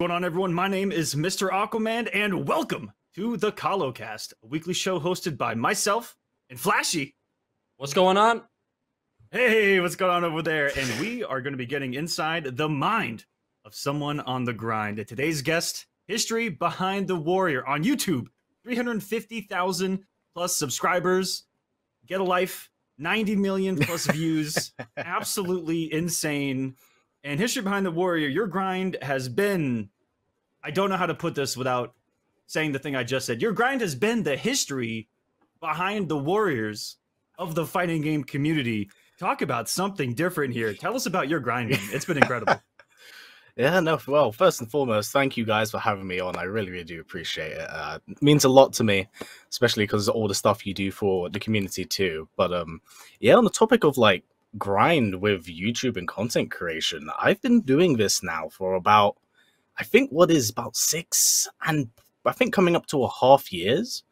going on, everyone? My name is Mr. Aquaman, and welcome to the KoloCast, a weekly show hosted by myself and Flashyy. What's going on? Hey, what's going on over there? And we are going to be getting inside the mind of someone on the grind. And today's guest, history behind the warrior on YouTube, 350,000 plus subscribers, get a life, 90 million plus views, absolutely insane. And history behind the warrior, your grind has been, I don't know how to put this without saying the thing I just said. Your grind has been the history behind the warriors of the fighting game community. Talk about something different here. Tell us about your grinding. It's been incredible. Yeah, no, well, first and foremost, thank you guys for having me on. I really, really do appreciate it. It means a lot to me, especially because of all the stuff you do for the community too. But yeah, on the topic of like grind with YouTube and content creation, I've been doing this now for about, I think what is about 6 and I think coming up to a half years.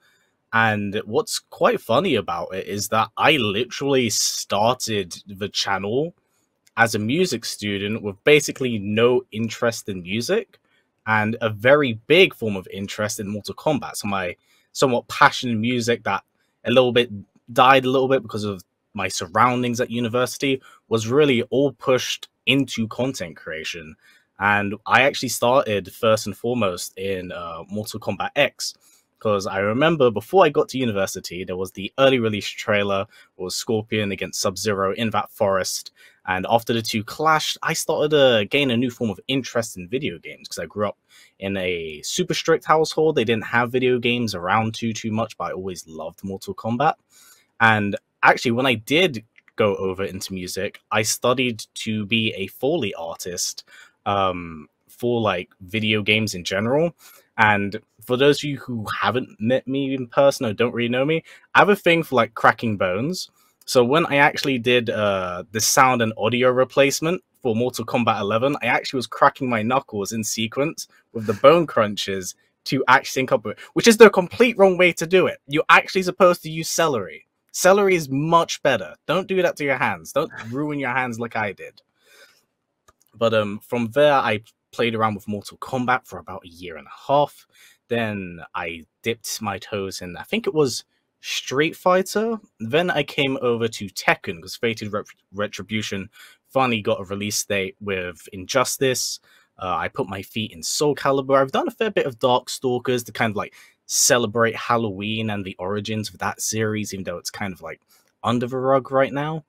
And what's quite funny about it is that I literally started the channel as a music student with basically no interest in music and a very big form of interest in Mortal Kombat. So my somewhat passion in music that died a little bit because of my surroundings at university was really all pushed into content creation. And I actually started first and foremost in Mortal Kombat X, because I remember before I got to university, there was the early release trailer, was Scorpion against Sub-Zero in that forest. And after the two clashed, I started to gain a new form of interest in video games, because I grew up in a super strict household. They didn't have video games around too much, but I always loved Mortal Kombat. And actually, when I did go over into music, I studied to be a Foley artist for like video games in general. And for those of you who haven't met me in person or don't really know me, I have a thing for like cracking bones. So when I actually did the sound and audio replacement for Mortal Kombat 11, I actually was cracking my knuckles in sequence with the bone crunches to actually sync up with it, which is the complete wrong way to do it. You're actually supposed to use celery. Celery is much better. Don't do that to your hands. Don't ruin your hands like I did. But from there, I played around with Mortal Kombat for about 1.5 years. Then I dipped my toes in, I think it was Street Fighter. Then I came over to Tekken, because Fated Retribution finally got a release date with Injustice. I put my feet in Soul Calibur. I've done a fair bit of Darkstalkers to kind of like celebrate Halloween and the origins of that series, even though it's kind of like under the rug right now.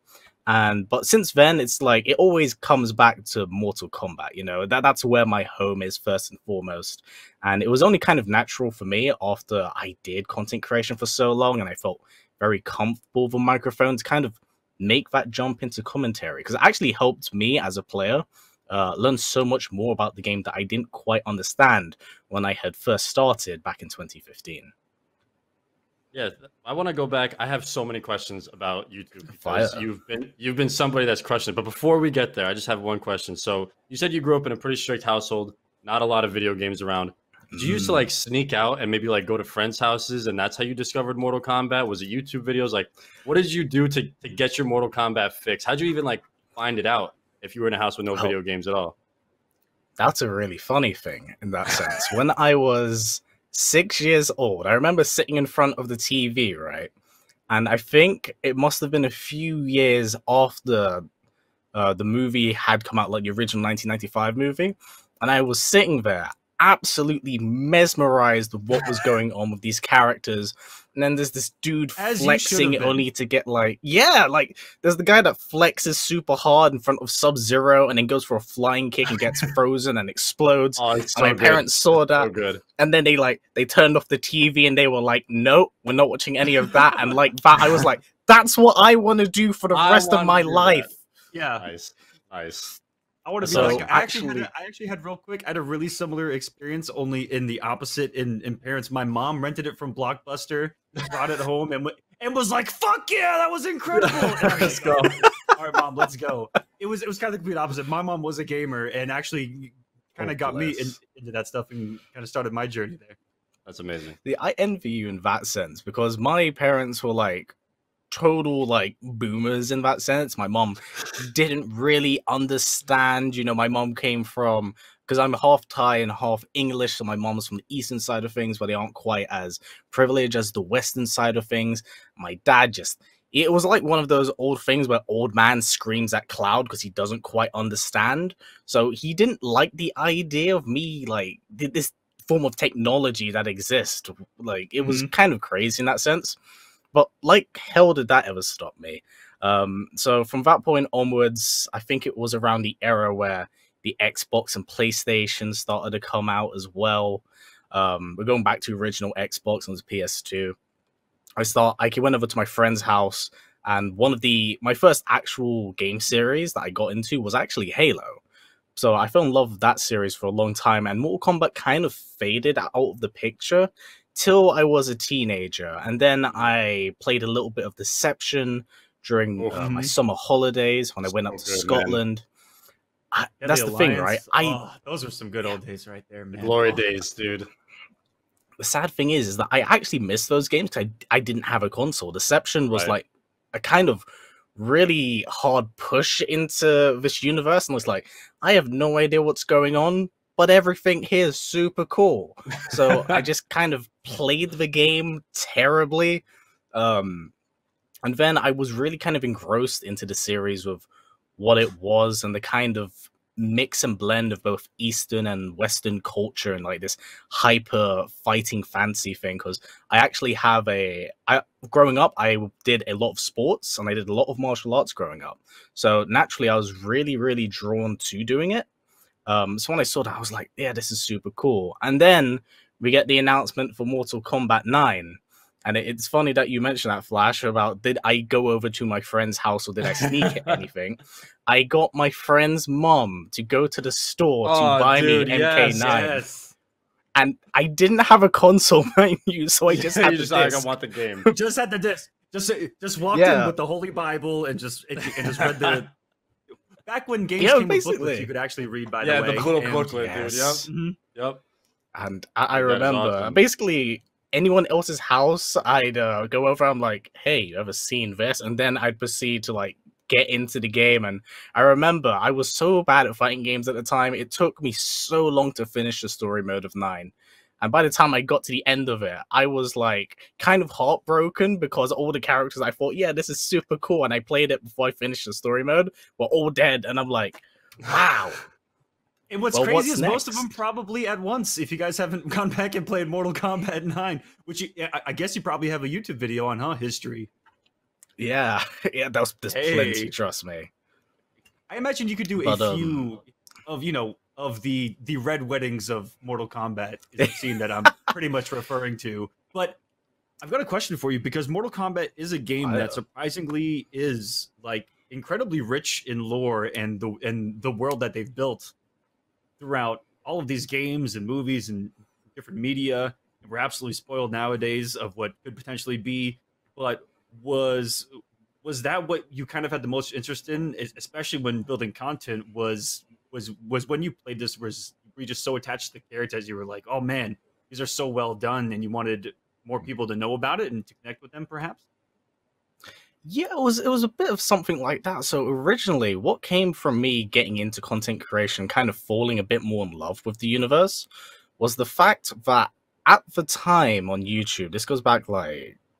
But since then, it's like it always comes back to Mortal Kombat, you know, that's where my home is first and foremost. And it was only kind of natural for me after I did content creation for so long and I felt very comfortable with a microphone to kind of make that jump into commentary, because it actually helped me as a player learn so much more about the game that I didn't quite understand when I had first started back in 2015. Yeah, I want to go back. I have so many questions about YouTube because you've been somebody that's crushing it. But before we get there, I just have one question. So you said you grew up in a pretty strict household, not a lot of video games around. Did you used to like sneak out and maybe like go to friends' houses, and that's how you discovered Mortal Kombat? Was it YouTube videos? Like, what did you do to get your Mortal Kombat fix? How'd you even like find it out if you were in a house with no video games at all? That's a really funny thing in that sense. When I was 6 years old, I remember sitting in front of the TV, right? And I think it must have been a few years after the movie had come out, like the original 1995 movie. And I was sitting there absolutely mesmerized with what was going on with these characters. And then there's this dude flexing only to get like, yeah, like there's the guy that flexes super hard in front of Sub-Zero and then goes for a flying kick and gets frozen and explodes. Oh, and my parents saw that. So good. And then they turned off the TV and they were like, no, we're not watching any of that. And like that, I was like, that's what I want to do for the rest of my life. That. Yeah. Nice. I want to be like, I actually had real quick, I had a really similar experience, only in the opposite in parents. My mom rented it from Blockbuster, brought it home, and was like, fuck yeah, that was incredible. Let's go. All right, Mom, let's go. It was kind of the complete opposite. My mom was a gamer and actually kind of got me into that stuff and kind of started my journey there. That's amazing. I envy you in that sense, because my parents were like total like boomers in that sense. My mom didn't really understand, you know, my mom came from because I'm half Thai and half English, so my mom's from the eastern side of things, but they aren't quite as privileged as the western side of things. My dad just, it was like one of those old things where old man screams at cloud because he doesn't quite understand. So he didn't like the idea of me, like, this form of technology that exists. Like, it was kind of crazy in that sense. But like hell did that ever stop me. So from that point onwards, I think it was around the era where the Xbox and PlayStation started to come out as well. We're going back to original Xbox on the PS2. I went over to my friend's house, and my first actual game series that I got into was actually Halo. So I fell in love with that series for a long time, and Mortal Kombat kind of faded out of the picture till I was a teenager. And then I played a little bit of Deception during my summer holidays when I went up to Scotland. That's the thing, right? Those are some good old days right there, man. Glory days, dude. The sad thing is that I actually missed those games because I didn't have a console. Deception was like a kind of really hard push into this universe, and was like, I have no idea what's going on, but everything here is super cool. So I just kind of played the game terribly. And then I was really kind of engrossed into the series with what it was and the kind of mix and blend of both Eastern and Western culture and like this hyper fighting fantasy thing. Because I actually have growing up, I did a lot of sports and I did a lot of martial arts growing up. So naturally, I was really, really drawn to doing it. So when I saw that, I was like, yeah, this is super cool. And then we get the announcement for Mortal Kombat 9. And it's funny that you mentioned that, Flash, about did I go over to my friend's house or did I sneak anything? I got my friend's mom to go to the store to buy me MK9. Yes. And I didn't have a console menu, so I just had the disc. Like, I want the game. Just had the disc. Just walked in with the Holy Bible and just read the... Back when games came with booklets, you could actually read, by the way. Yeah, the little booklet, dude. Yep. And I remember, awesome. Basically... anyone else's house, I'd go over. I'm like, "Hey, you ever seen this?" And then I'd proceed to like get into the game. And I remember I was so bad at fighting games at the time. It took me so long to finish the story mode of 9. And by the time I got to the end of it, I was like kind of heartbroken because all the characters I thought, yeah, this is super cool, and I played it before I finished the story mode, were all dead. And I'm like, wow. And what's crazy is most of them probably at once. If you guys haven't gone back and played Mortal Kombat 9, which I guess you probably have a YouTube video on, history. Yeah, there's plenty. Trust me. I imagine you could do a few of the red weddings of Mortal Kombat. Is a scene that I'm pretty much referring to. But I've got a question for you, because Mortal Kombat is a game that surprisingly is like incredibly rich in lore and the world that they've built throughout all of these games and movies and different media. We're absolutely spoiled nowadays of what could potentially be. But was that what you kind of had the most interest in, especially when building content? Was when you played this, were you just so attached to the characters, you were like, oh man, these are so well done, and you wanted more people to know about it and to connect with them, perhaps? Yeah, it was a bit of something like that. So originally, what came from me getting into content creation, kind of falling a bit more in love with the universe, was the fact that at the time on YouTube, this goes back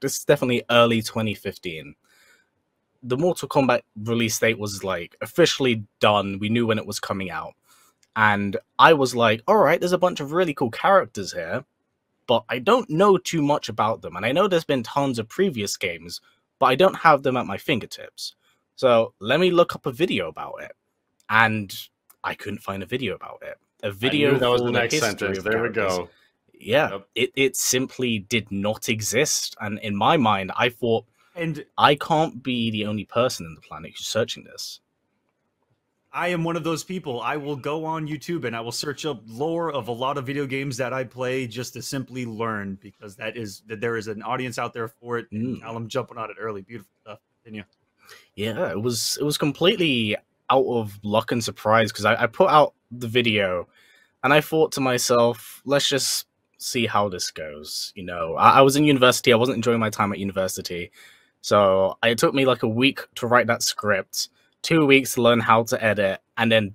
this is definitely early 2015, the Mortal Kombat release date was like officially done. We knew when it was coming out. And I was like, all right, there's a bunch of really cool characters here, but I don't know too much about them. And I know there's been tons of previous games, but I don't have them at my fingertips. So let me look up a video about it. And I couldn't find a video about it. A video that was the next sentence. There we go. Yeah, yep. It simply did not exist. And in my mind, I thought, and I can't be the only person in the planet who's searching this. I am one of those people. I will go on YouTube and I will search up lore of a lot of video games that I play just to simply learn, because there is an audience out there for it. And I'm jumping on it early. Beautiful stuff. Continue. Yeah, it was completely out of luck and surprise, because I put out the video and I thought to myself, let's just see how this goes. You know, I was in university. I wasn't enjoying my time at university. So it took me like a week to write that script, 2 weeks to learn how to edit, and then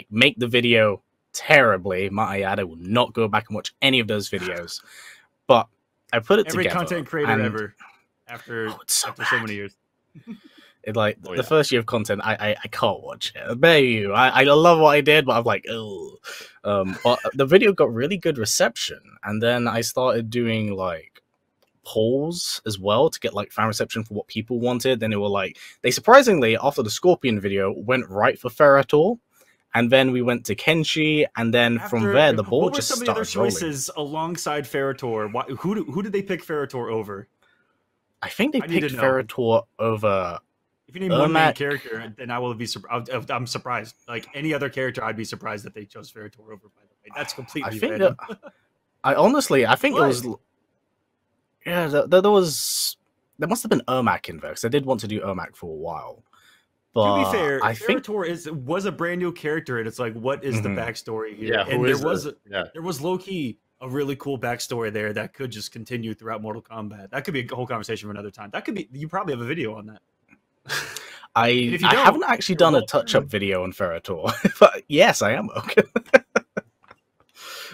make the video terribly. Might I add, I will not go back and watch any of those videos. But I put it Every together. content creator ever after so many years. It the first year of content, I can't watch it. I bet you. I love what I did, but I'm like, oh. But the video got really good reception, and then I started doing like polls as well to get like fan reception for what people wanted. Then they surprisingly, after the Scorpion video, went right for Ferrator, and then we went to Kenshi, and then from there the ball just started rolling. What were some of the other choices alongside Ferrator? Who did they pick Ferrator over? I think they picked Ferrator over. If you name one main character, then I will be surprised. I'm surprised. Like any other character, I'd be surprised that they chose Ferrator over. By the way, that's completely random. I think it was. Yeah, there must have been Ermac in there because I did want to do Ermac for a while. But to be fair, Ferrator was a brand new character, and it's like, what is the backstory here? Yeah, and there was low key a really cool backstory there that could just continue throughout Mortal Kombat. That could be a whole conversation for another time. That could be. You probably have a video on that. I haven't actually done a touch-up video on Ferrator, but yes, I am. Okay.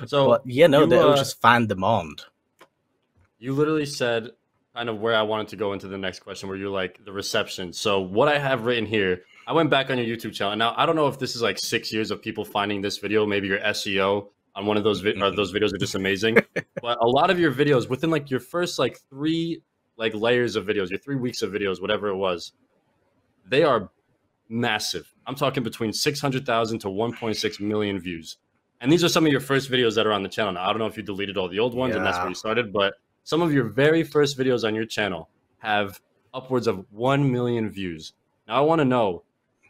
So, but yeah, no, that was just fan demand. You literally said kind of where I wanted to go into the next question, where you're like the reception. So what I have written here, I went back on your YouTube channel. Now, I don't know if this is like 6 years of people finding this video. Maybe your SEO on one of those those videos are just amazing. But a lot of your videos, within like your first like 3 like layers of videos, your 3 weeks of videos, whatever it was, they are massive. I'm talking between 600,000 to 1.6 million views. And these are some of your first videos that are on the channel. Now, I don't know if you deleted all the old ones and that's where you started, but some of your very first videos on your channel have upwards of 1 million views. Now, I want to know,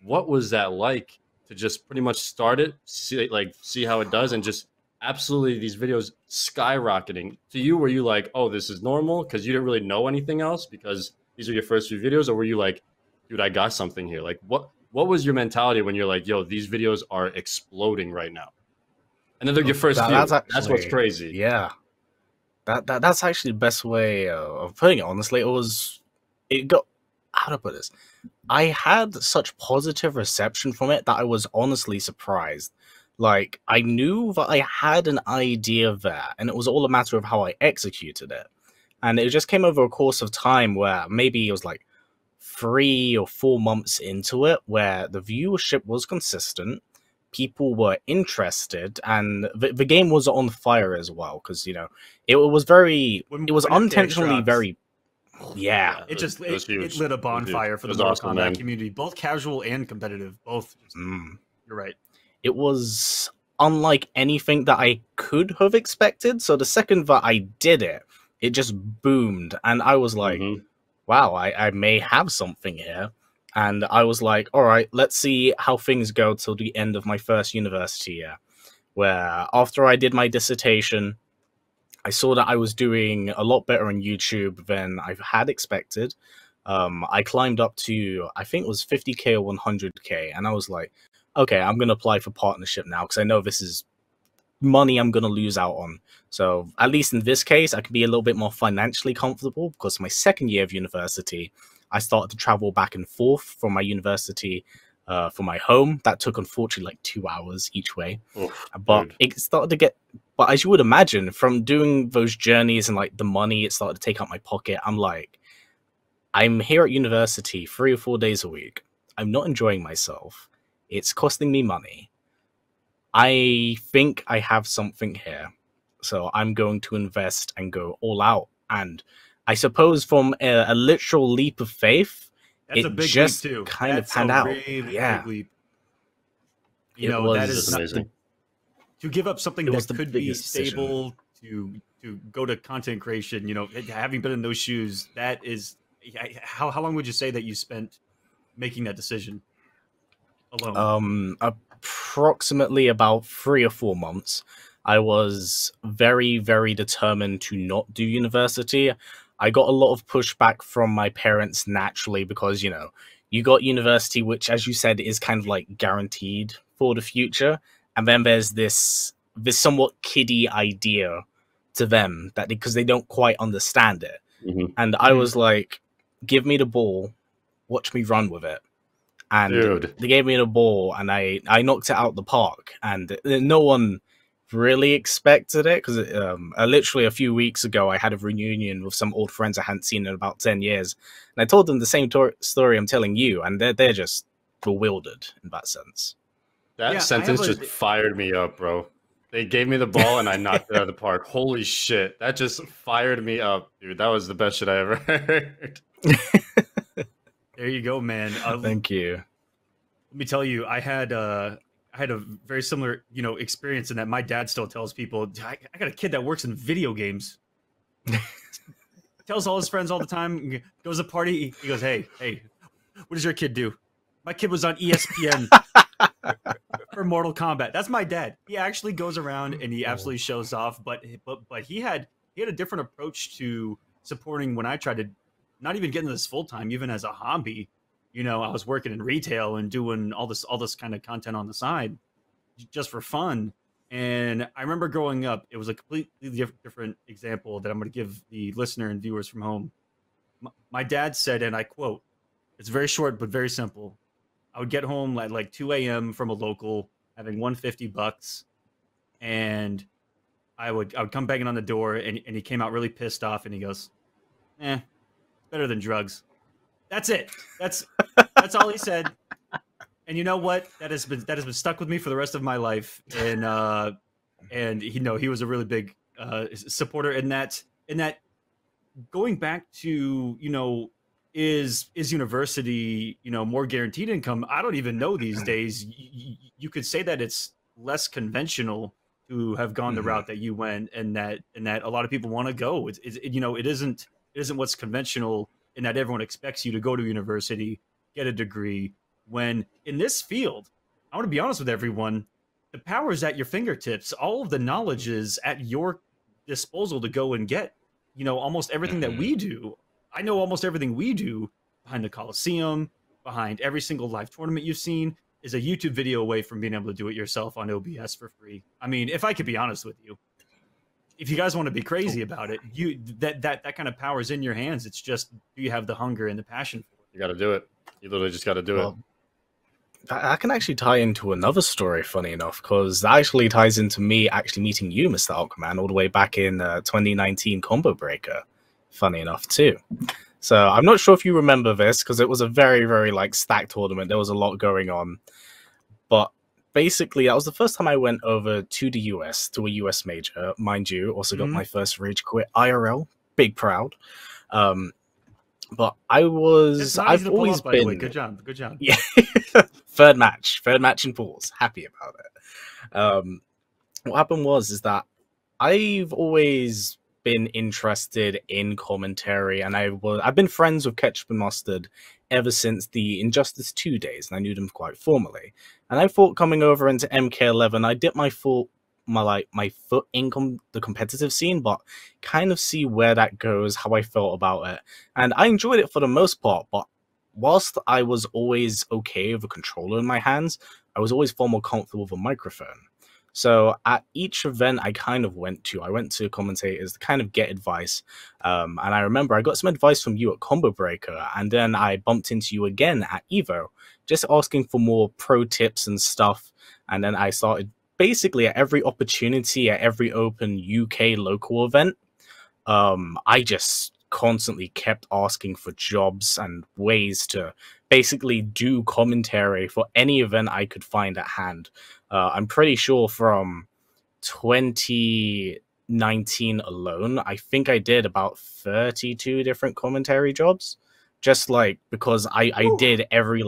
what was that like to just pretty much start it, see how it does, and just absolutely these videos skyrocketing? To you, were you like, oh, this is normal because you didn't really know anything else because these are your first few videos? Or were you like, dude, I got something here? Like, what was your mentality when you're like, yo, these videos are exploding right now? And then they're your first few. That's what's crazy. Yeah. That's actually the best way of putting it, honestly. How to put this? I had such positive reception from it that I was honestly surprised. Like, I knew that I had an idea there, and it was all a matter of how I executed it. And it just came over a course of time where maybe it was like 3 or 4 months into it, where the viewership was consistent, people were interested, and the game was on fire as well, because, you know, it was unintentionally very... Yeah. It lit a bonfire for the Mortal Kombat community, both casual and competitive, both. You're right. It was unlike anything that I could have expected, so the second that I did it, it just boomed, and I was like, wow, I may have something here. And I was like, all right, let's see how things go till the end of my first university year, where after I did my dissertation, I saw that I was doing a lot better on YouTube than I had expected. I climbed up to, I think it was 50K or 100K, and I was like, okay, I'm going to apply for partnership now, because I know this is money I'm going to lose out on. So at least in this case, I can be a little bit more financially comfortable, because my second year of university, I started to travel back and forth from my university for my home. That took, unfortunately, like 2 hours each way. But it started to get... But as you would imagine, from doing those journeys and like the money it started to take out my pocket, I'm like, I'm here at university 3 or 4 days a week. I'm not enjoying myself. It's costing me money. I think I have something here. So I'm going to invest and go all out. And I suppose from a literal leap of faith, that's a big just leap too. Kind of panned out. Really big leap. You it know, that is amazing. To give up something that could be stable to go to content creation. You know, having been in those shoes, that is how long would you say that you spent making that decision alone? Approximately about 3 or 4 months. I was very, very determined to not do university. I got a lot of pushback from my parents naturally because, you know, you got university, which, as you said, is kind of like guaranteed for the future. And then there's this somewhat kiddie idea to them that because they don't quite understand it. And I was like, give me the ball, watch me run with it. and Dude. they gave me the ball, and I knocked it out the park, and no one really expected it because literally a few weeks ago I had a reunion with some old friends I hadn't seen in about 10 years, and I told them the same story I'm telling you, and they're just bewildered in that sense. That sentence just fired me up, bro. They gave me the ball and I knocked it out of the park. Holy shit. That just fired me up, dude. That was the best shit I ever heard. There you go, man. Thank you. Let me tell you, I had a very similar, experience in that my dad still tells people, I got a kid that works in video games. Tells all his friends all the time, goes to a party, he goes, hey, what does your kid do? My kid was on ESPN for Mortal Kombat. That's my dad. He actually goes around and he absolutely shows off, but he had a different approach to supporting when I tried to not even get into this full time, even as a hobby. I was working in retail and doing all this kind of content on the side just for fun. And I remember growing up, it was a completely different example that I'm going to give the listener and viewers from home. My dad said, and I quote, it's very short but very simple. I would get home at like 2 a.m. from a local, having $150, and I would come banging on the door, and he came out really pissed off, and he goes, better than drugs. That's it. That's all he said. And you know what? That has been stuck with me for the rest of my life. And he was a really big supporter in that. Going back to is university more guaranteed income? I don't even know these days. You could say that it's less conventional to have gone the route that you went, and that a lot of people want to go. It isn't what's conventional in that everyone expects you to go to university, get a degree. When in this field, I want to be honest with everyone, the power is at your fingertips. All of the knowledge is at your disposal to go and get, almost everything that we do. I know almost everything we do behind the Kolosseum, behind every single live tournament you've seen, is a YouTube video away from being able to do it yourself on OBS for free. I mean, if I could be honest with you, if you guys want to be crazy about it, that kind of power is in your hands. It's just, do you have the hunger and the passion for it? You got to do it. You literally just got to do it. I can actually tie into another story, funny enough, because that actually ties into me actually meeting you, Mr. Aquaman, all the way back in 2019 Combo Breaker. Funny enough, too. So I'm not sure if you remember this, because it was a very, very stacked tournament. There was a lot going on. But basically, that was the first time I went over to the US, to a US major. Mind you, also got my first Rage Quit IRL. Big proud. But I've always been... Good job. Yeah. Third match in pools. Happy about it. What happened is that I've always been interested in commentary, and I've been friends with Ketchup and Mustard ever since the Injustice 2 days, and I knew them quite formally. And I thought coming over into MK11, I dipped my foot in the competitive scene, but kind of see where that goes, how I felt about it. And I enjoyed it for the most part, but whilst I was always okay with a controller in my hands, I was always far more comfortable with a microphone. So at each event I went to commentators to kind of get advice. And I remember I got some advice from you at Combo Breaker, and then I bumped into you again at Evo, just asking for more pro tips and stuff. And then I started basically at every opportunity, at every open UK local event, I just constantly kept asking for jobs and ways to basically do commentary for any event I could find at hand. I'm pretty sure from 2019 alone, I think I did about 32 different commentary jobs, just because I did every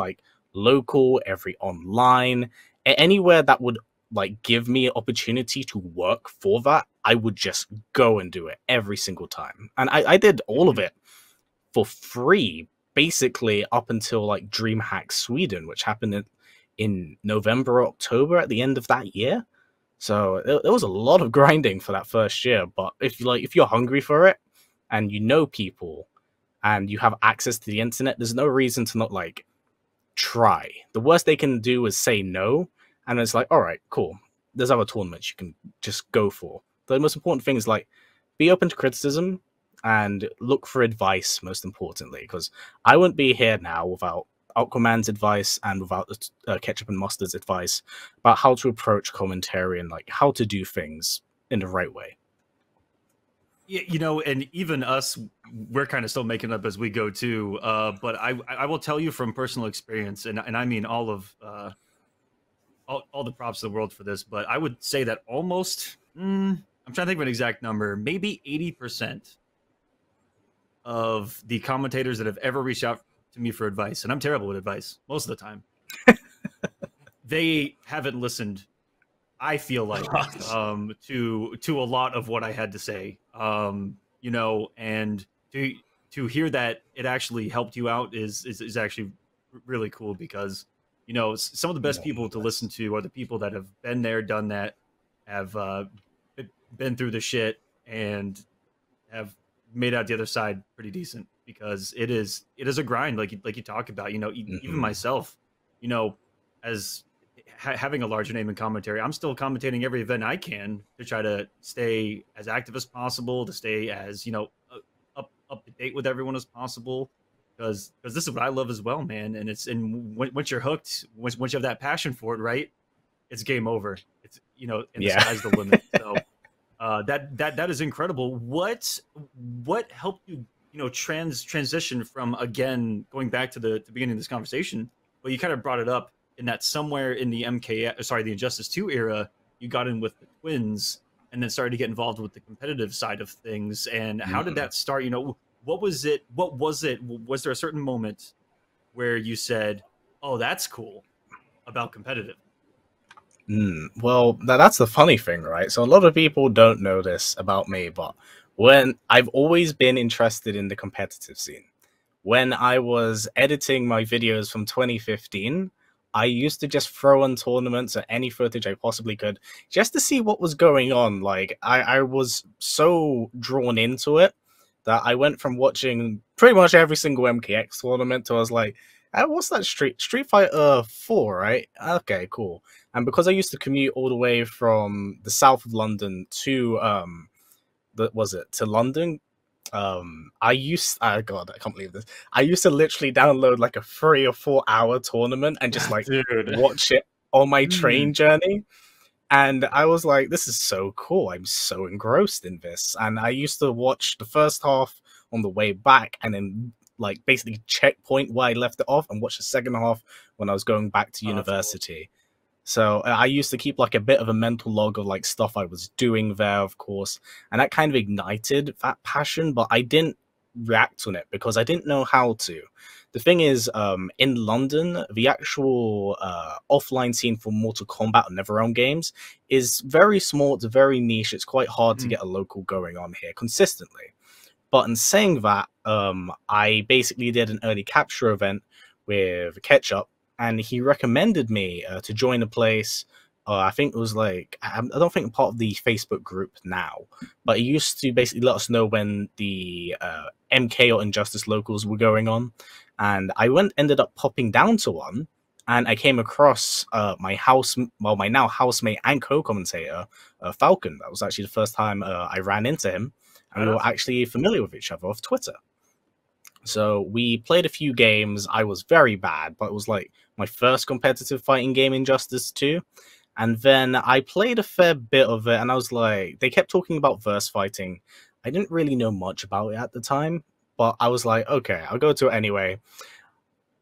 local, every online, anywhere that would give me an opportunity to work for that, I would just go and do it every single time. And I did all of it for free, basically up until DreamHack Sweden, which happened in November or October at the end of that year. So there was a lot of grinding for that first year. But if you're hungry for it and you know people and you have access to the internet, there's no reason to not try. The worst they can do is say no. And it's all right, cool. There's other tournaments you can just go for. The most important thing is be open to criticism and look for advice, most importantly, because I wouldn't be here now without Aquaman's advice and without the ketchup and mustard's advice about how to approach commentary and like how to do things in the right way. Yeah, you know, and even us, we're kind of still making up as we go too. But I will tell you from personal experience, and I mean all of all the props in the world for this, but I would say that almost, I'm trying to think of an exact number, maybe 80% of the commentators that have ever reached out to me for advice, and I'm terrible with advice most of the time, they haven't listened, I feel like, to a lot of what I had to say. You know, and to hear that it actually helped you out is actually really cool, because, you know, some of the best people to listen to are the people that have been there, done that, have been through the shit, and have made out the other side pretty decent, because it is a grind, like you talk about. You know, even myself, you know, as having a larger name in commentary, I'm still commentating every event I can to try to stay as active as possible, to stay as, you know, up to date with everyone as possible, because this is what I love as well, man. And once you're hooked, once you have that passion for it, right, it's game over. It's, you know, and the sky's the limit. So that is incredible. What helped you, you know, transition from, again, going back to the beginning of this conversation, but you kind of brought it up in that somewhere in the the Injustice 2 era, you got in with the twins and then started to get involved with the competitive side of things. And how did that start? You know, what was it? Was there a certain moment where you said, "Oh, that's cool about competitive"? Well, that's the funny thing, right? So a lot of people don't know this about me, but when I've always been interested in the competitive scene. When I was editing my videos from 2015, I used to just throw on tournaments or any footage I possibly could just to see what was going on. Like, I was so drawn into it that I went from watching pretty much every single MKX tournament to I was like, what's that Street Fighter 4, right? Okay, cool. And because I used to commute all the way from the south of London to to London, God, I can't believe this. I used to literally download like a 3 or 4 hour tournament and just like watch it on my train journey. And I was like, this is so cool. I'm so engrossed in this. And I used to watch the first half on the way back and then like basically checkpoint where I left it off and watch the second half when I was going back to university. Cool. So I used to keep like a bit of a mental log of like stuff I was doing there, of course, and that kind of ignited that passion, but I didn't react on it because I didn't know how to. The thing is, in London, the actual offline scene for Mortal Kombat and NetherRealm games is very small, it's very niche, it's quite hard to get a local going on here consistently. But in saying that, I basically did an early capture event with Ketchup, and he recommended me to join a place. I think it was like, I don't think I'm part of the Facebook group now, but he used to basically let us know when the MK or Injustice locals were going on. And I ended up popping down to one, and I came across my now housemate and co-commentator, Falcon. That was actually the first time I ran into him, and we were actually familiar with each other off Twitter. So we played a few games. I was very bad, but it was like my first competitive fighting game, Injustice 2. And then I played a fair bit of it, and I was like, they kept talking about verse fighting. I didn't really know much about it at the time, but I was like, okay, I'll go to it anyway.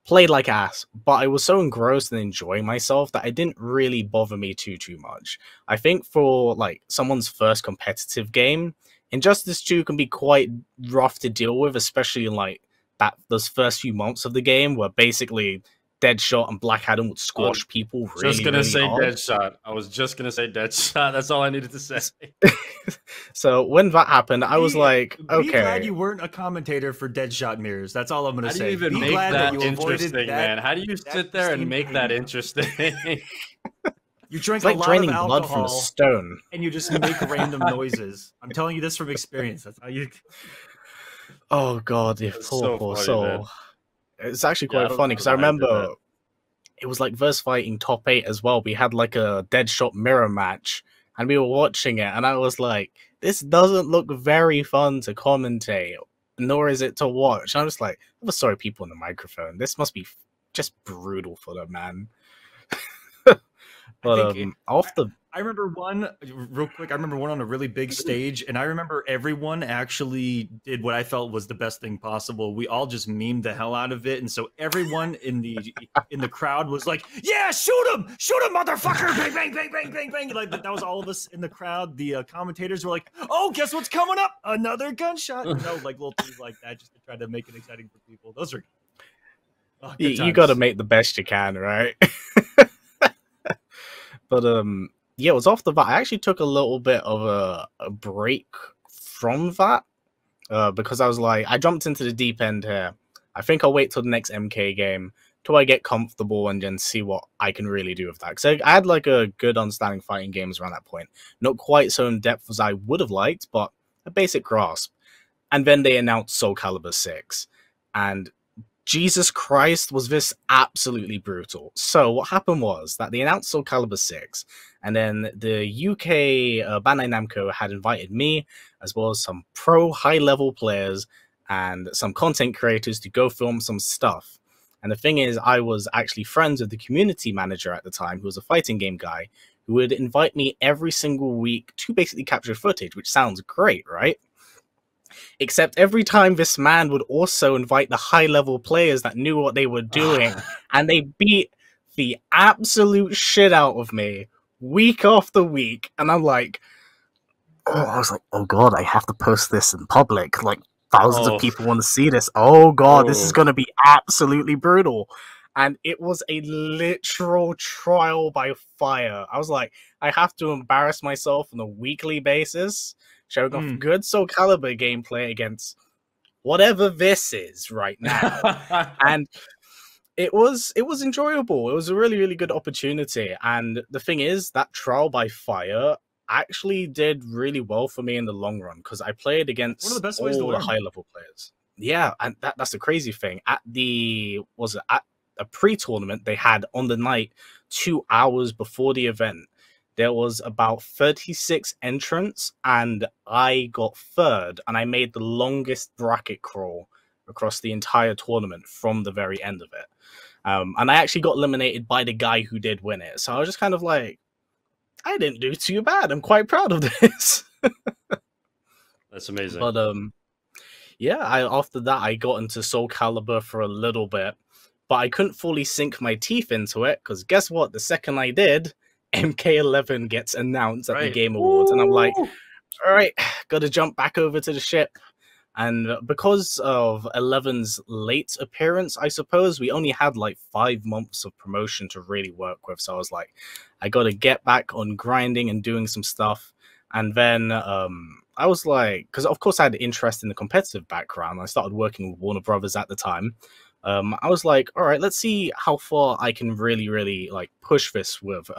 Played like ass, but I was so engrossed and enjoying myself that it didn't really bother me too much. I think for like someone's first competitive game, Injustice 2 can be quite rough to deal with, especially in like those first few months of the game where basically Deadshot and Black Adam would squash people really, just gonna really say hard. Deadshot. I was just gonna say Deadshot. That's all I needed to say. So when that happened, I was like, okay. Be glad you weren't a commentator for Deadshot mirrors. That's all I'm gonna say. How do you even make that interesting, man? How do you sit there and make that interesting? You drink like a lot draining of alcohol blood from a stone, and you just make random noises. I'm telling you this from experience. That's how you. Oh god, you poor soul. It's actually quite funny because I remember it was like verse fighting top 8 as well. We had like a Deadshot mirror match, and we were watching it, and I was like, "This doesn't look very fun to commentate, nor is it to watch." And I was like, "I'm sorry, people in the microphone. This must be just brutal for them, man. I But think off the I remember one real quick. I remember one on a really big stage, and I remember everyone actually did what I felt was the best thing possible. We all just memed the hell out of it, and so everyone in the crowd was like, "Yeah, shoot him, motherfucker! Bang, bang, bang, bang, bang, bang!" Like that was all of us in the crowd. The commentators were like, "Oh, guess what's coming up? Another gunshot!" You know, like little things like that, just to try to make it exciting for people. Those are you got to make the best you can, right? But yeah, it was off the bat. I actually took a little bit of a break from that because I was like, I jumped into the deep end here. I think I'll wait till the next MK game till I get comfortable and then see what I can really do with that. Because I had like a good understanding of fighting games around that point. Not quite so in depth as I would have liked, but a basic grasp. And then they announced Soul Calibur 6. And Jesus Christ, was this absolutely brutal. So what happened was that they announced Soul Calibur 6, and then the UK Bandai Namco had invited me, as well as some pro high-level players and some content creators to go film some stuff. And the thing is, I was actually friends with the community manager at the time, who was a fighting game guy, who would invite me every single week to basically capture footage, which sounds great, right? Except every time this man would also invite the high-level players that knew what they were doing, and they beat the absolute shit out of me week after week. And I'm like, I was like, oh god, I have to post this in public. Like, thousands of people want to see this. Oh god, this is going to be absolutely brutal. And it was a literal trial by fire. I was like, I have to embarrass myself on a weekly basis, showing off good Soul Calibur gameplay against whatever this is right now. And it was enjoyable. It was a really, really good opportunity. And the thing is, that trial by fire actually did really well for me in the long run, because I played against one of the best ways to learn. The high-level players. Yeah, and that's the crazy thing. At a pre-tournament they had on the night 2 hours before the event, there was about 36 entrants, and I got third, and I made the longest bracket crawl across the entire tournament from the very end of it. And I actually got eliminated by the guy who did win it. So I was just kind of like, I didn't do too bad. I'm quite proud of this. That's amazing. But yeah, after that, I got into Soul Calibur for a little bit, but I couldn't fully sink my teeth into it, because guess what? The second I did, MK11 gets announced at the Game Awards, and I'm like, all right, gotta jump back over to the ship. And because of 11's late appearance, I suppose, we only had like 5 months of promotion to really work with. So I was like, I gotta get back on grinding and doing some stuff. And then I was like, because of course I had interest in the competitive background. I started working with Warner Brothers at the time. I was like, all right, let's see how far I can really, really like push this with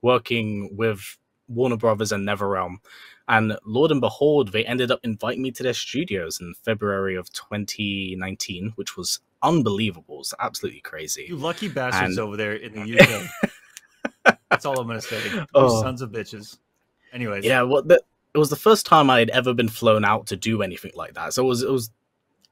working with Warner Brothers and NetherRealm. And Lord and behold, they ended up inviting me to their studios in February of 2019, which was unbelievable. It's absolutely crazy. You lucky bastards over there in the UK. That's all I'm going to say. You sons of bitches. Anyways. Yeah, it was the first time I had ever been flown out to do anything like that. So it was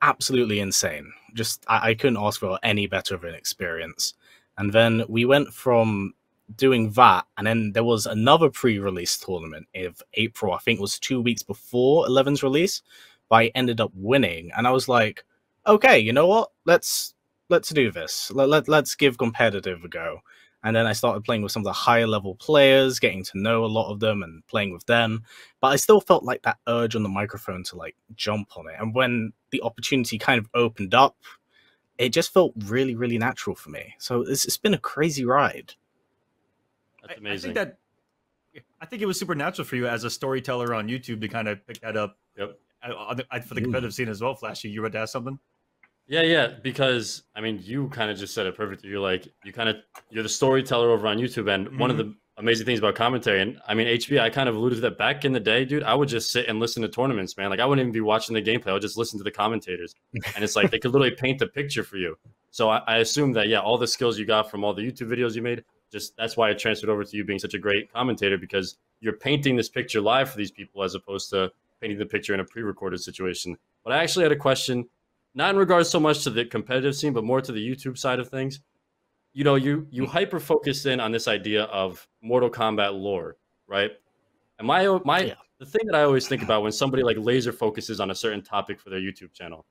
absolutely insane. Just, I couldn't ask for any better of an experience. And then we went from doing that, and then there was another pre-release tournament of April. I think it was 2 weeks before 11's release, but I ended up winning. And I was like, okay, you know what? Let's do this. Let's give competitive a go. And then I started playing with some of the higher level players, getting to know a lot of them and playing with them. But I still felt like that urge on the microphone to like jump on it. And when the opportunity kind of opened up, it just felt really, really natural for me. So it's been a crazy ride. That's amazing. I think it was super natural for you as a storyteller on YouTube to kind of pick that up. Yep. For the competitive scene as well, Flashy. You ready to ask something? Yeah, because I mean, you kind of just said it perfectly. You're like, you're the storyteller over on YouTube, and one of the amazing things about commentary, and I mean, HB, I kind of alluded to that back in the day, dude. I would just sit and listen to tournaments, man. Like, I wouldn't even be watching the gameplay. I would just listen to the commentators, and it's like they could literally paint the picture for you. So I assume that, yeah, all the skills you got from all the YouTube videos you made, just that's why it transferred over to you being such a great commentator, because you're painting this picture live for these people as opposed to painting the picture in a pre-recorded situation. But I actually had a question not in regards so much to the competitive scene, but more to the YouTube side of things. You know, you hyper focus in on this idea of Mortal Kombat lore, right? And the thing that I always think about when somebody like laser focuses on a certain topic for their YouTube channel,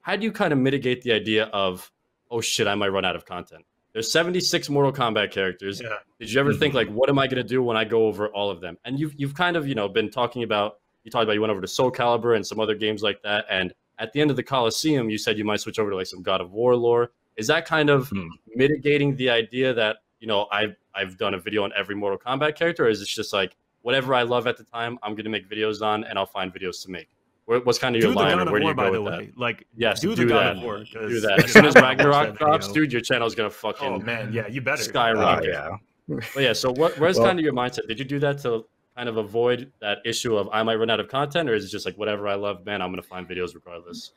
how do you kind of mitigate the idea of, oh shit, I might run out of content? There's 76 Mortal Kombat characters. Yeah. Did you ever think like, what am I going to do when I go over all of them? And you've kind of, you know, been talking about, you went over to Soul Calibur and some other games like that. And at the end of the Kolosseum, you said you might switch over to like some God of War lore. Is that kind of mitigating the idea that, you know, I've done a video on every Mortal Kombat character? Or is it just like, whatever I love at the time, I'm going to make videos on, and I'll find videos to make? What's kind of your line, or where do you go with that? Like, yes, do that. War, do that. As soon as Ragnarok drops, dude, your channel's going to fucking oh man, yeah, you better skyrocket. Yeah. But yeah, so where's kind of your mindset? Did you do that to kind of avoid that issue of I might run out of content, or is it just like whatever I love, man, I'm going to find videos regardless?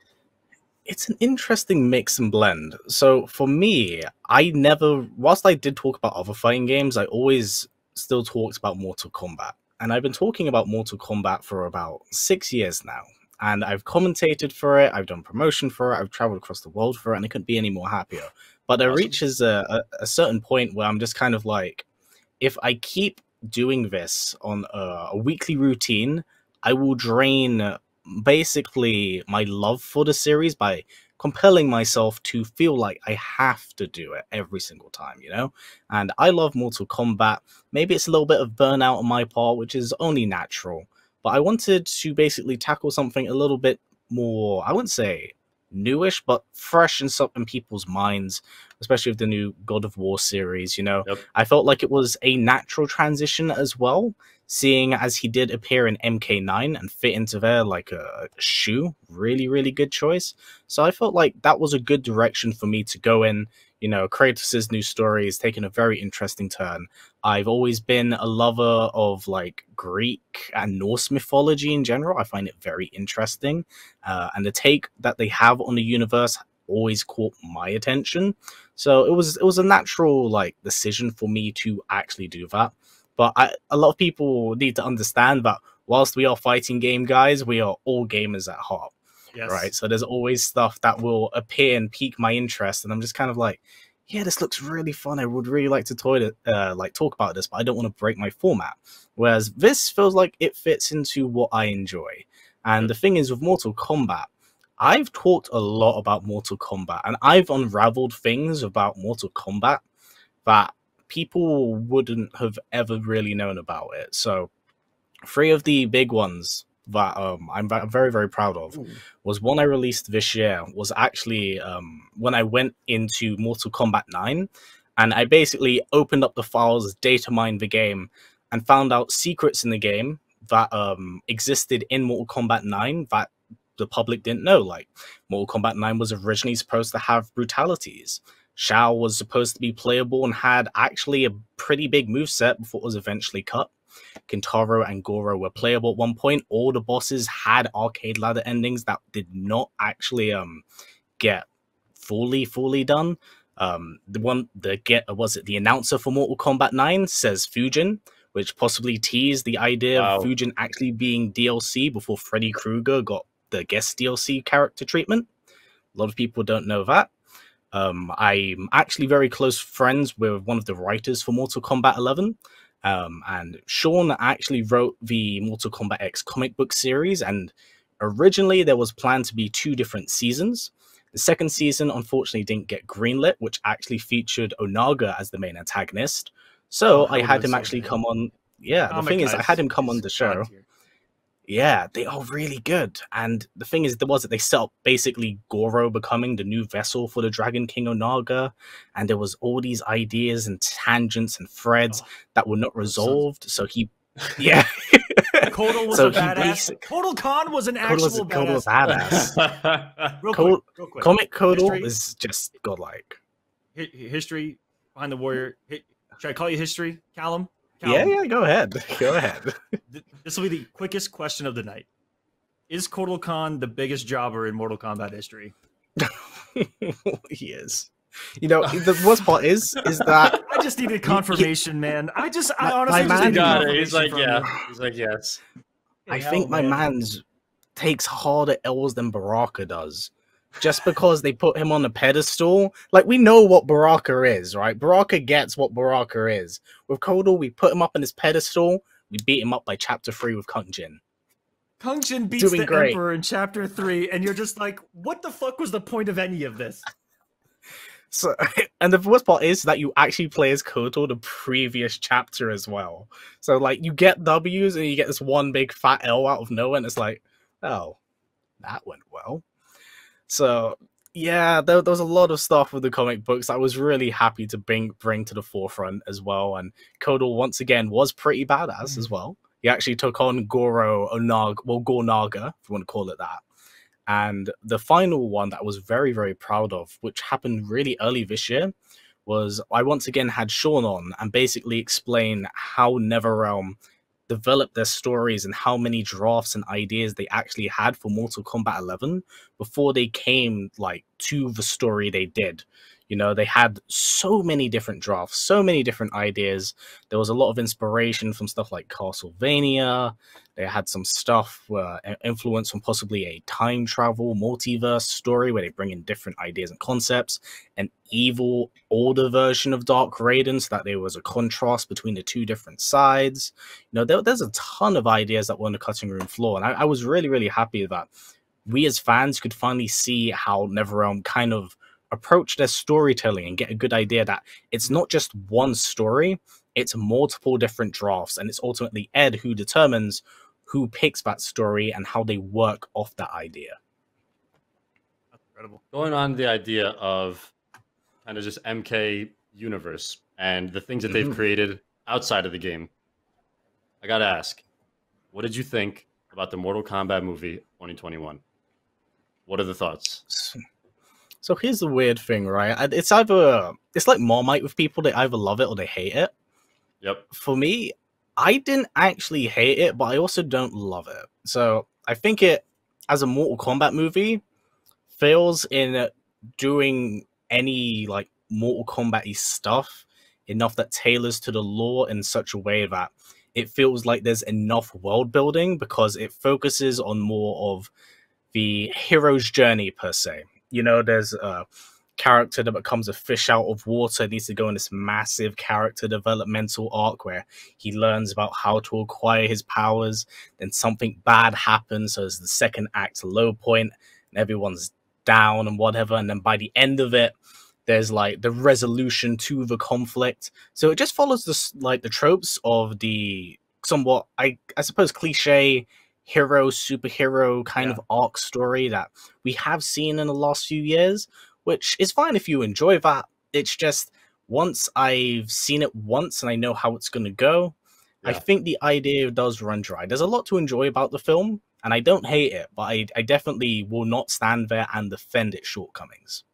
It's an interesting mix and blend. So for me, whilst I did talk about other fighting games, I always still talked about Mortal Kombat. And I've been talking about Mortal Kombat for about 6 years now. And I've commentated for it, I've done promotion for it, I've traveled across the world for it, and I couldn't be any more happier. But there reaches a certain point where I'm just kind of like, if I keep doing this on a weekly routine, I will drain basically my love for the series by compelling myself to feel like I have to do it every single time, you know? And I love Mortal Kombat. Maybe it's a little bit of burnout on my part, which is only natural. But I wanted to basically tackle something a little bit more, I wouldn't say newish, but fresh in people's minds, especially with the new God of War series, you know? Yep. I felt like it was a natural transition as well, seeing as he did appear in MK9 and fit into there like a shoe. Really, really good choice. So I felt like that was a good direction for me to go in. You know, Kratos' new story is taking a very interesting turn. I've always been a lover of like Greek and Norse mythology in general. I find it very interesting. And the take that they have on the universe always caught my attention. So it was a natural like decision for me to actually do that. But a lot of people need to understand that whilst we are fighting game guys, we are all gamers at heart. Yes. Right? So there's always stuff that will appear and pique my interest. And I'm just kind of like, yeah, this looks really fun. I would really like to talk about this, but I don't want to break my format. Whereas this feels like it fits into what I enjoy. And the thing is with Mortal Kombat, I've talked a lot about Mortal Kombat, and I've unraveled things about Mortal Kombat that people wouldn't have ever really known about it. So 3 of the big ones that I'm very, very proud of was one I released this year was actually when I went into Mortal Kombat 9, and I basically opened up the files, data mined the game, and found out secrets in the game that existed in Mortal Kombat 9 that the public didn't know. Like, Mortal Kombat 9 was originally supposed to have brutalities. Shao was supposed to be playable and had actually a pretty big moveset before it was eventually cut. Kintaro and Goro were playable at one point. All the bosses had arcade ladder endings that did not actually get fully done. The announcer for Mortal Kombat 9 says Fujin, which possibly teased the idea of Fujin actually being DLC before Freddy Krueger got the guest DLC character treatment. A lot of people don't know that. I'm actually very close friends with one of the writers for Mortal Kombat 11. And Sean actually wrote the Mortal Kombat X comic book series, and originally there was planned to be 2 different seasons. The second season unfortunately didn't get greenlit, which actually featured Onaga as the main antagonist. So I had him actually come on. Yeah, the thing is, I had him come on the show. Yeah, they are really good. And the thing is, they set up basically Goro becoming the new vessel for the Dragon King Onaga. And there was all these ideas and tangents and threads that were not resolved. So he, yeah. Kotal was a badass. Kotal Khan was an actual badass. Real quick. Comic Kotal is just godlike. History behind the warrior. Should I call you history, Callum? Yeah, go ahead. Go ahead. This will be the quickest question of the night. Is Kotal Khan the biggest jobber in Mortal Kombat history? He is. You know, the worst part is that I just needed confirmation, man. I honestly just needed confirmation. He's like, yeah. He's like, yes. I think my man's takes harder L's than Baraka does. just because they put him on a pedestal. Like, we know what Baraka is, right? Baraka gets what Baraka is. With Kotal, we put him up on his pedestal. We beat him up by chapter 3 with Kung Jin. Kung Jin beats Doing the great. Emperor in chapter 3, and you're just like, what the fuck was the point of any of this? So, and the worst part is that you actually play as Kotal the previous chapter as well. So, like, you get W's and you get this one big fat L out of nowhere, and it's like, oh, that went well. So, yeah, there was a lot of stuff with the comic books I was really happy to bring to the forefront as well. And Kotal, once again, was pretty badass as well. He actually took on Goro Onaga, well, Gornaga, if you want to call it that. And the final one that I was very, very proud of, which happened really early this year, was I once again had Sean on and basically explain how NetherRealm developed their stories and how many drafts and ideas they actually had for Mortal Kombat 11 before they came like to the story they did. You know, they had so many different drafts, so many different ideas. There was a lot of inspiration from stuff like Castlevania. They had some stuff influence from possibly a time travel multiverse story where they bring in different ideas and concepts. An evil, older version of Dark Raiden, so that there was a contrast between the two different sides. You know, there's a ton of ideas that were on the cutting room floor. And I was really, really happy that we as fans could finally see how NetherRealm kind of approach their storytelling and get a good idea that it's not just one story, it's multiple different drafts, and it's ultimately Ed who determines who picks that story and how they work off that idea. That's incredible. Going on the idea of kind of just MK universe and the things that they've created outside of the game, I gotta ask, what did you think about the Mortal Kombat movie 2021? What are the thoughts? So here's the weird thing, right? It's like Marmite with people. They either love it or they hate it. Yep. For me, I didn't actually hate it, but I also don't love it. So I think it, as a Mortal Kombat movie, fails in doing any like Mortal Kombat-y stuff enough that tailors to the lore in such a way that it feels like there's enough world building, because it focuses on more of the hero's journey per se. You know, there's a character that becomes a fish out of water, needs to go on this massive character developmental arc where he learns about how to acquire his powers. Then something bad happens, so it's the second act low point, and everyone's down and whatever. And then by the end of it, there's like the resolution to the conflict. So it just follows the tropes of the somewhat, I suppose, cliche hero superhero kind of arc story that we have seen in the last few years, which is fine if you enjoy that. It's just, once I've seen it once and I know how it's going to go, I think the idea does run dry. There's a lot to enjoy about the film, and I don't hate it, but I definitely will not stand there and defend its shortcomings.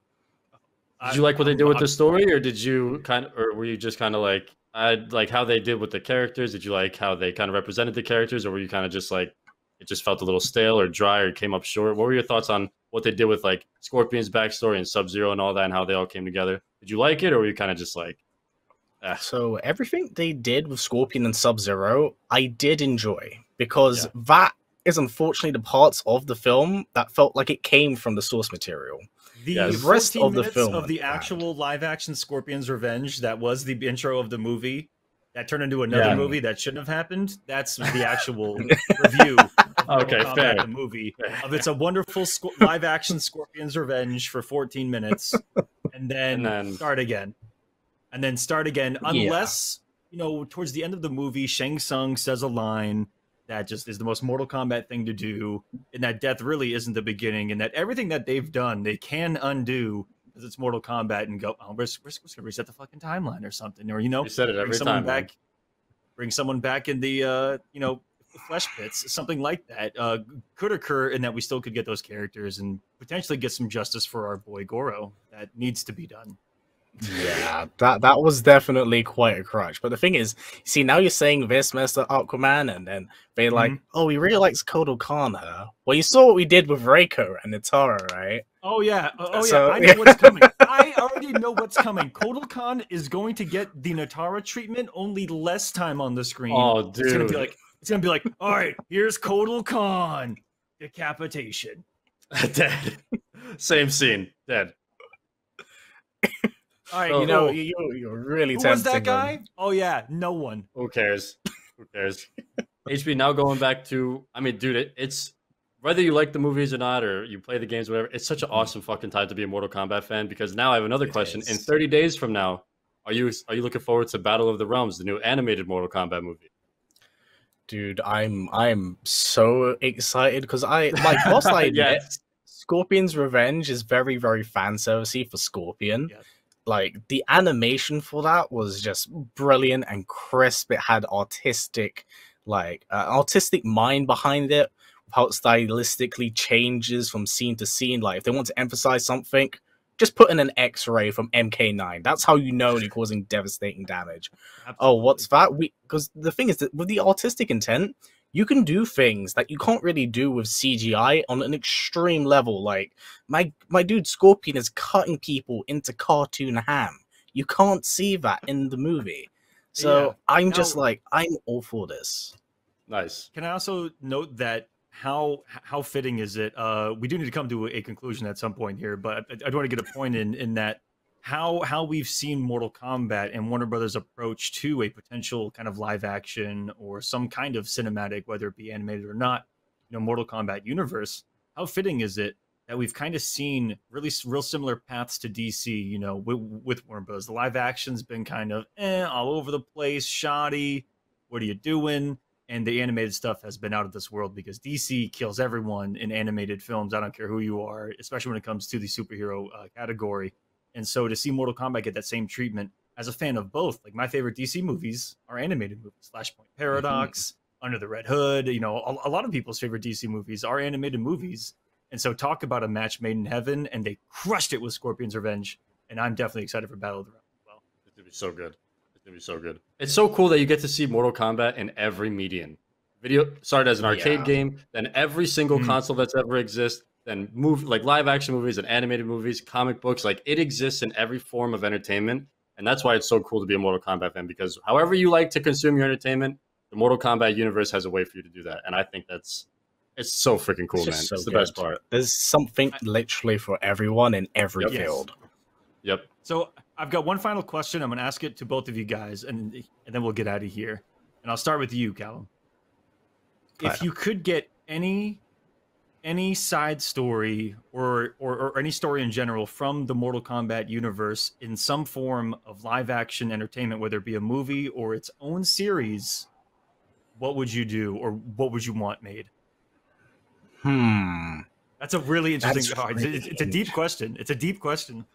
Did you like what they did with the story, or did you or were you just kind of like, I like how they did with the characters? Did you like how they kind of represented the characters, or were you kind of just like, it just felt a little stale or dry or came up short? What were your thoughts on what they did with like Scorpion's backstory and Sub-Zero and all that, and how they all came together? Did you like it, or were you kind of just like, So everything they did with Scorpion and Sub-Zero, I did enjoy, because that is unfortunately the parts of the film that felt like it came from the source material. The rest of the film of the actual live-action Scorpion's Revenge, that was the intro of the movie, that turned into another movie that shouldn't have happened. That's the actual review. Okay, fair. The movie of it's a wonderful live-action Scorpion's Revenge for 14 minutes, and then start again, unless you know, towards the end of the movie, Shang Tsung says a line that just is the most Mortal Kombat thing to do, and that death really isn't the beginning, and that everything that they've done they can undo because it's Mortal Kombat, and go, oh, we're just gonna reset the fucking timeline or something, or you know, reset it every time, bring someone back in the you know, flesh pits, something like that could occur, and that we still could get those characters and potentially get some justice for our boy Goro. That needs to be done. Yeah, that was definitely quite a crutch. But the thing is, see, now you're saying this, Mr. Aquaman, and then they're like, oh, he really likes Kotal Khan, huh? Well, you saw what we did with Reiko and Nitara, right? Oh, yeah. I know what's coming. I already know what's coming. Kotal Khan is going to get the Nitara treatment, only less time on the screen. Oh, dude. It's gonna be like, all right, here's Kotal Khan. Decapitation. Dead. Same scene, dead. All right, So- You know, you're really who tempting was that guy? them. Oh yeah, no one. Who cares? Who cares? HB, now going back to, I mean, dude, it's whether you like the movies or not, or you play the games, whatever. It's such an awesome fucking time to be a Mortal Kombat fan because now I have another question. In is. 30 days from now, are you looking forward to Battle of the Realms, the new animated Mortal Kombat movie? Dude, I'm so excited because whilst I admit Yes. Scorpion's Revenge is very, very fan servicey for Scorpion. Yes. Like the animation for that was just brilliant and crisp. It had artistic mind behind it, how it stylistically changes from scene to scene. Like if they want to emphasize something, just put in an X-ray from MK9. That's how you know they're causing devastating damage. Absolutely. Oh, what's that? Because the thing is that with the artistic intent, you can do things that you can't really do with CGI on an extreme level. Like my dude Scorpion is cutting people into cartoon ham. You can't see that in the movie. So Yeah. I'm just Now- like, I'm all for this. Nice. Can I also note that how fitting is it? We do need to come to a conclusion at some point here, but I do want to get a point in that how we've seen Mortal Kombat and Warner Brothers' approach to a potential kind of live action or some kind of cinematic, whether it be animated or not, Mortal Kombat universe. How fitting is it that we've kind of seen real similar paths to DC, with Warner Bros. The live action's been kind of all over the place, shoddy. What are you doing? And the animated stuff has been out of this world because DC kills everyone in animated films. I don't care who you are, especially when it comes to the superhero category. And so to see Mortal Kombat get that same treatment, as a fan of both, like my favorite DC movies are animated movies. Flashpoint Paradox, Under the Red Hood, a lot of people's favorite DC movies are animated movies. And so talk about a match made in heaven, and they crushed it with Scorpion's Revenge. And I'm definitely excited for Battle of the Realms as well. It's gonna be so good. It's gonna be so good. It's so cool that you get to see Mortal Kombat in every medium. Video started as an arcade game, then every single console that's ever existed, then like live action movies and animated movies, comic books, like it exists in every form of entertainment. And that's why it's so cool to be a Mortal Kombat fan, because however you like to consume your entertainment, the Mortal Kombat universe has a way for you to do that. And I think it's so freaking cool, man. So It's the good. best part. There's something literally for everyone in every Yep. field. Yep. So I've got one final question. I'm going to ask it to both of you guys, and then we'll get out of here. And I'll start with you, Callum. If you could get any side story or any story in general from the Mortal Kombat universe in some form of live action entertainment, whether it be a movie or its own series, what would you do, or what would you want made? That's a really interesting. It's a deep question. It's a deep question.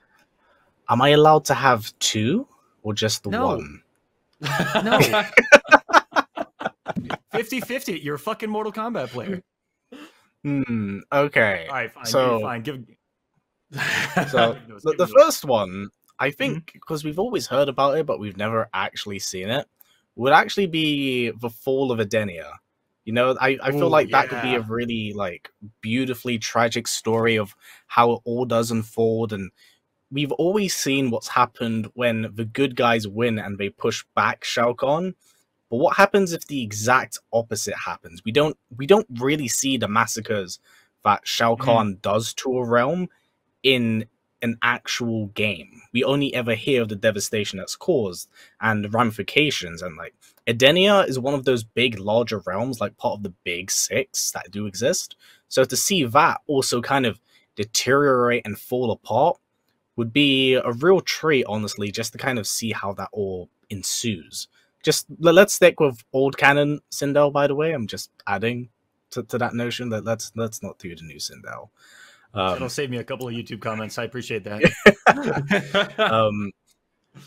Am I allowed to have two or just the No. one? No. 50-50. You're a fucking Mortal Kombat player. Okay. All right, fine. So- fine. Give. So Give those, the give those. first one, I think, because we've always heard about it, but we've never actually seen it, would actually be the Fall of Adenia. I feel Ooh, like that could be yeah. a really beautifully tragic story of how it all does unfold. And we've always seen what's happened when the good guys win and they push back Shao Kahn. But what happens if the exact opposite happens? We don't really see the massacres that Shao Kahn does to a realm in an actual game. We only ever hear of the devastation that's caused and the ramifications. And Adenia is one of those big, larger realms, like part of the big six that do exist. So to see that also kind of deteriorate and fall apart would be a real treat, honestly, just to kind of see how that all ensues. Just let's stick with old canon Sindel, by the way. I'm just adding to that notion that let's not do the new Sindel. It'll save me a couple of YouTube comments. I appreciate that.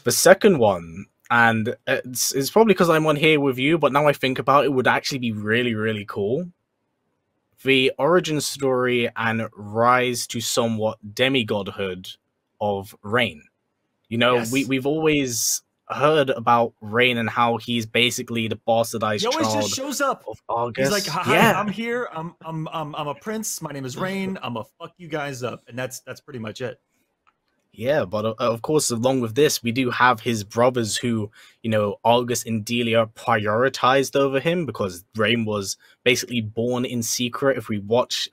The second one, and it's probably because I'm on here with you, but now I think about it, would actually be really, really cool. The origin story and rise to somewhat demigodhood of Rain. Yes. We've always heard about Rain and how he's basically the bastardized He always child just shows up. of August. He's like, "Hi, yeah. I'm here. I'm a prince. My name is Rain. I'm gonna fuck you guys up," and that's pretty much it. Yeah, but of course, along with this, we do have his brothers who, August and Delia prioritized over him because Rain was basically born in secret. If we watch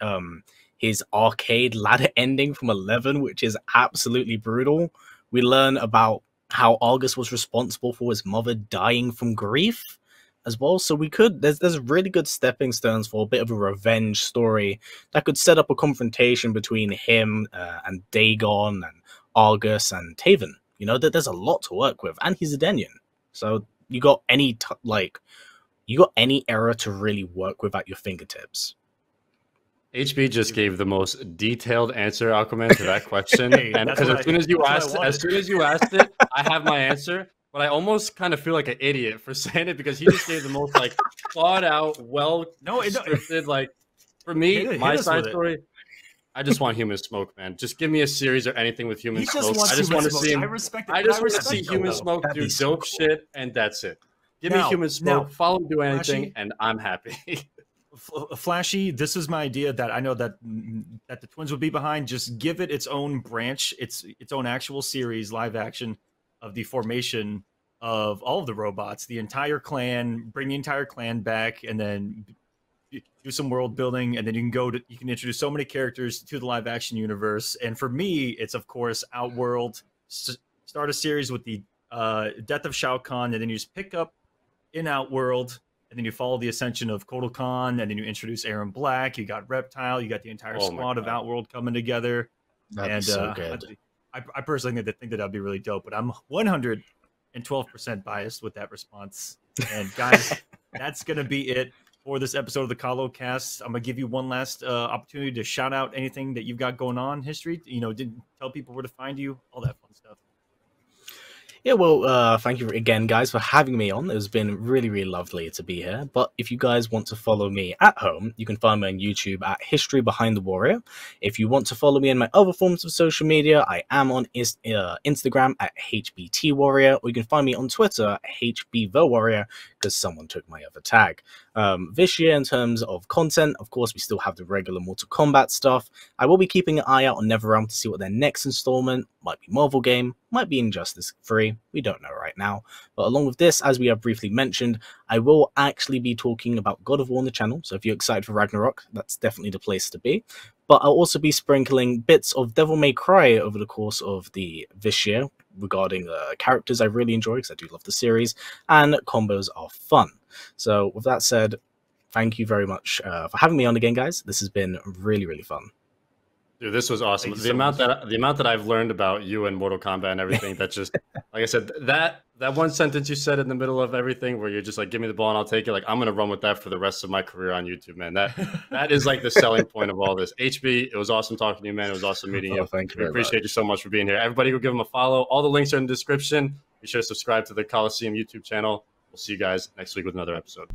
his arcade ladder ending from 11, which is absolutely brutal. We learn about how Argus was responsible for his mother dying from grief as well. So there's really good stepping stones for a bit of a revenge story that could set up a confrontation between him and Dagon and Argus and Taven. You know, that there's a lot to work with, and he's Adenian. So you got any era to really work with at your fingertips. HB just gave the most detailed answer, Aquaman, to that question. And because as soon as you asked it, I have my answer. But I almost kind of feel like an idiot for saying it because he just gave the most like thought out, scripted. Like for me, my side story. I just want Human Smoke, man. Just give me a series or anything with Human Smoke. I just want to see him. I just want to see Human Smoke do dope shit, and that's it. Give me Human Smoke. Follow him do anything, and I'm happy. Flashyy, this is my idea that I know that the Twins would be behind. Just give it its own branch, its own actual series, live action of the formation of all of the robots, the entire clan, bring the entire clan back, and then do some world building, and then you can introduce so many characters to the live action universe. And for me, it's of course Outworld. Start a series with the death of Shao Kahn, and then you just pick up in Outworld. And then you follow the ascension of Cortal Khan, and then you introduce Aaron Black. You got Reptile. You got the entire squad of Outworld coming together. That'd be so good. I personally think that that'd be really dope. But I'm 112% biased with that response. And guys, that's gonna be it for this episode of the KoloCast. I'm gonna give you one last opportunity to shout out anything that you've got going on, history. You know, didn't tell people where to find you, all that fun stuff. Yeah, well, thank you again, guys, for having me on. It's been really, really lovely to be here. But if you guys want to follow me at home, you can find me on YouTube at History Behind the Warrior. If you want to follow me in my other forms of social media, I am on Instagram at HBTWarrior, or you can find me on Twitter at HBTheWarrior, because someone took my other tag. This year, in terms of content, of course, we still have the regular Mortal Kombat stuff. I will be keeping an eye out on NetherRealm to see what their next installment might be. Marvel game, might be Injustice 3. We don't know right now. But along with this, as we have briefly mentioned, I will actually be talking about God of War on the channel. So if you're excited for Ragnarok, that's definitely the place to be. But I'll also be sprinkling bits of Devil May Cry over the course of this year regarding characters I really enjoy, because I do love the series, and combos are fun. So with that said, thank you very much for having me on again, guys. This has been really, really fun. Dude, this was awesome. The amount that I've learned about you and Mortal Kombat and everything, that just, like I said, that one sentence you said in the middle of everything, where you're just like, give me the ball and I'll take it. Like, I'm gonna run with that for the rest of my career on YouTube, man. That is like the selling point of all this. HB, it was awesome talking to you, man. It was awesome meeting you. Thank you. We appreciate you so much for being here. Everybody go give him a follow. All the links are in the description. Be sure to subscribe to the Kolosseum YouTube channel. We'll see you guys next week with another episode.